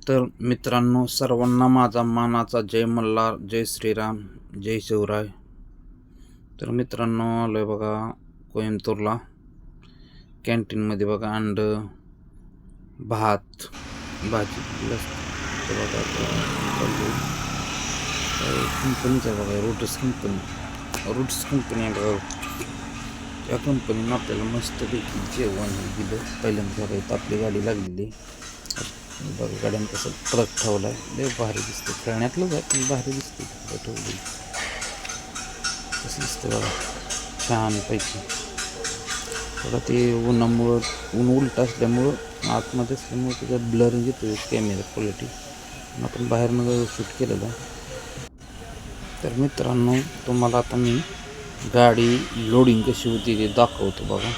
तर मित्रांनो, सर्वांना माझा मानाचा जय मल्हार, जय श्रीराम, जय शिवराय. तर मित्रांनो, आलोय बघा कोइंबतूरला. कॅन्टीनमध्ये बघा अंड, भात, भाजी तर बघा कंपनीचं आहे बघा, रूट्स कंपनी आहे बघा. त्या कंपनीनं आपल्याला मस्तपैकी जेवण दिलं. पहिल्यांदा बघा आपली गाडी लागलेली बघा, गाड्यानं कसं ट्रक ठेवला आहे. लय भारी दिसते, खेळण्यातलंच आहे पण भारी दिसते. ठेवली कसं दिसतं बघा, छानपैकी. बघा ते ऊन उलट असल्यामुळं, आतमध्ये असल्यामुळं त्याचा ब्लरिंग येतो कॅमेरा क्वालिटी. आपण बाहेरनं शूट केलेलं आहे. तर मित्रांनो, तुम्हाला आता मी गाडी लोडिंग कशी होती ते दाखवतो बघा.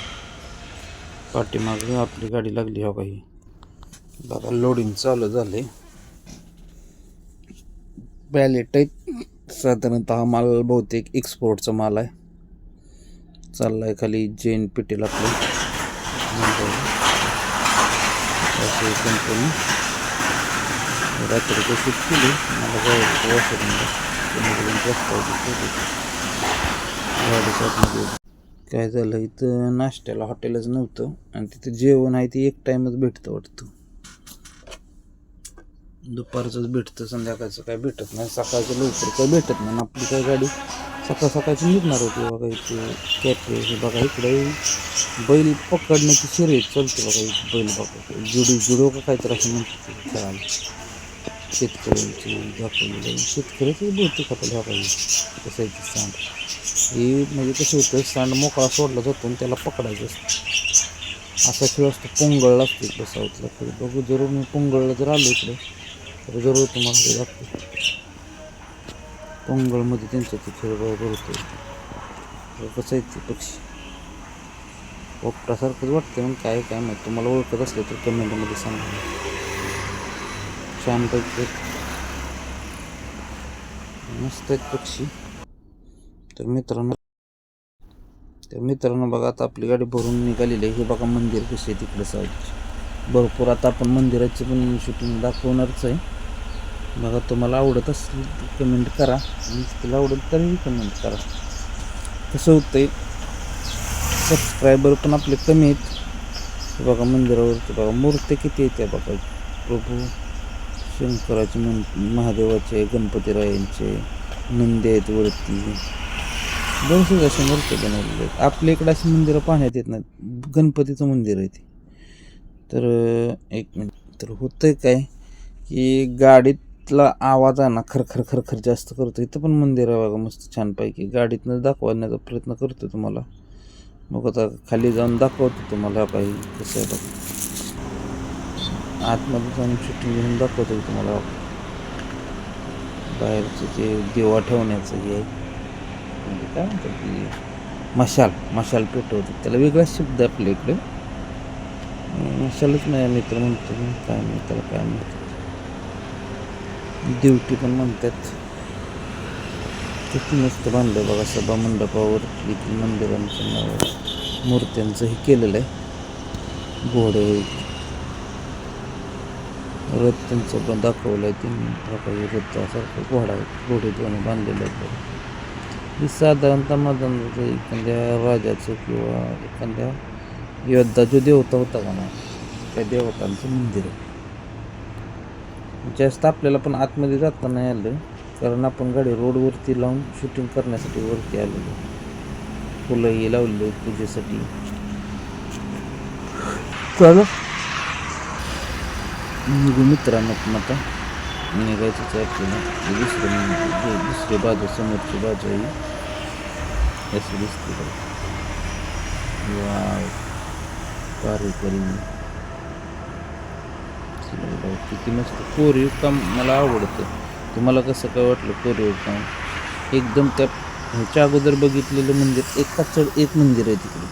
पाठीमागं आपली गाडी लागली हो काही बघा, लोडिंग चालू झाले. पॅलेट आहेत साधारणतः. माल बहुतेक एक्सपोर्टचा माल आहे. चाललाय खाली जैन पेटीला आपलं कंपनी. रात्री शूट केली मला गाडीच्या. काय झालं, इथं नाश्त्याला हॉटेलच नव्हतं आणि तिथं जेवण आहे ते एक टाईमच भेटतं वाटतं. दुपारचंच भेटतं, संध्याकाळचं काय भेटत नाही. सकाळचं लवकर काय भेटत नाही. आपली काय गाडी सकाळची निघणार होती बघा. इथे कॅफे हे बघा, इकडे बैल पकडण्याची शर्यत चालते बघा. बैल बघा, जुडो का काहीतरी असं म्हणते खेळायला. शेतकऱ्यांची दाखवलेलं, शेतकऱ्याचं बहुतेक आपल्याला ह्या पाहिजे कसायची सांड. हे म्हणजे कसं होतं, सांड मोकळा सोडला जातो आणि त्याला पकडायचं असतं. असा खेळ असतो. पोंगळला असतो इकडे साऊथला खेळ. बघू जरूर, मी पोंगळला जर आलो इकडे तर जरूर तुम्हाला ते दाखवतो. पोंगळमध्ये त्यांचा ते खेळ बरोबर होतो. कसं आहे ते पक्षी पोपटासारखंच वाटतं. मग काय माहिती, तुम्हाला ओळखत असले तर कमेंटमध्ये सांगा. छानपैकी मस्त आहेत पक्षी. तर मित्रांनो बघा, आता आपली गाडी भरून निघालेली आहे. हे बघा मंदिर कसे आहे तिकडे साऊथचे भरपूर. आता आपण मंदिराची पण शूटिंग दाखवणारच आहे बघा. तुम्हाला आवडत असेल तर कमेंट करा, आणि तुला आवडत तरी कमेंट करा. कसं होतंय, सबस्क्रायबर पण आपले कमी आहेत. बघा मंदिरावरती बघा मूर्ती किती येते बघा. प्रभू शंकराचे, महादेवाचे, गणपतीरायांचे नंदी आहेत वरती. बरेचसे असे मूर्ती बनवलेले आहेत. आपल्या इकडे अशी मंदिरं पाहण्यात येत नाहीत. गणपतीचं मंदिर आहे ते. तर एक मिनिट, तर होतंय काय की गाडीतला आवाज आहे ना, खरखर जास्त करतो. इथं पण मंदिर आहे बघा मस्त छानपैकी. गाडीतनं दाखवण्याचा प्रयत्न करतो तुम्हाला. मग आता खाली जाऊन दाखवतो तुम्हाला काही कसं आहे बघा. आतमध्ये जाऊन शूटिंग घेऊन दाखवतो तुम्हाला. बाहेरचं ते दिवा ठेवण्याचं हे आहे, म्हणजे काय म्हणतात की मशाल पेटवतो. त्याला वेगळा शब्द आपल्या इकडे मशालच नाही, मित्र म्हणतो काय नाही त्याला, काय म्हणतात ड्युटी पण म्हणतात. किती मस्त बांधलं बघा. सभा मंडपावर देखील मंदिरांचं नाव मूर्त्यांचं हे केलेलं आहे. घोडे, रथ त्यांचं पण दाखवलं आहे. त्यांनी रथासारखं घोडे दोन्ही बांधलेले आहेत बघा. ही साधारणतः मैदानाचं एखाद्या राजाचं किंवा एखाद्या योद्धा जो देवता होता का ना, त्या देवतांचं मंदिर आहे. जास्त आपल्याला पण आतमध्ये जाता नाही आलं, कारण आपण गाडी रोडवरती लावून शूटिंग करण्यासाठी वरती आलेलो. फुलंही लावलेली पूजेसाठी. चला निघू मित्रांनो, पण आता निघायचंच आहे आपल्याला. दुसरी बाजू, समोरची बाजू आहे अशी दिसते बघा. किती मस्त कोरीव काम मला आवडतं. तुम्हाला कसं काय वाटलं कोरीव काम? एकदम त्या ह्याच्या अगोदर बघितलेलं मंदिर एक मंदिर आहे तिकडे.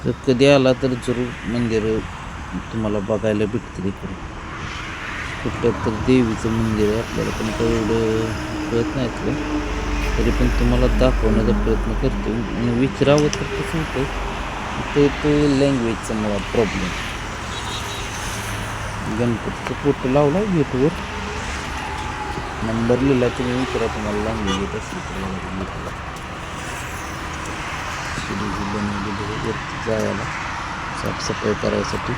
तर कधी आला तर जरूर मंदिर तुम्हाला बघायला भेटतील इकडे. कुठं तर देवीचं मंदिर आहे, आपल्याला पण तेवढं कळत नाही इथलं, तरी पण तुम्हाला दाखवण्याचा प्रयत्न करतो. आणि विचारावं तर कसं होतं, तो लँग्वेजचा मला प्रॉब्लेम. गणपतीचा फोटो लावला गेटवर. नंबर लिहिला तुम्ही विचारा तुम्हाला लँग्वेज येत असेल तर गेटला. शिडी बनवलेली वरती जायला साफसफाई करायसाठी.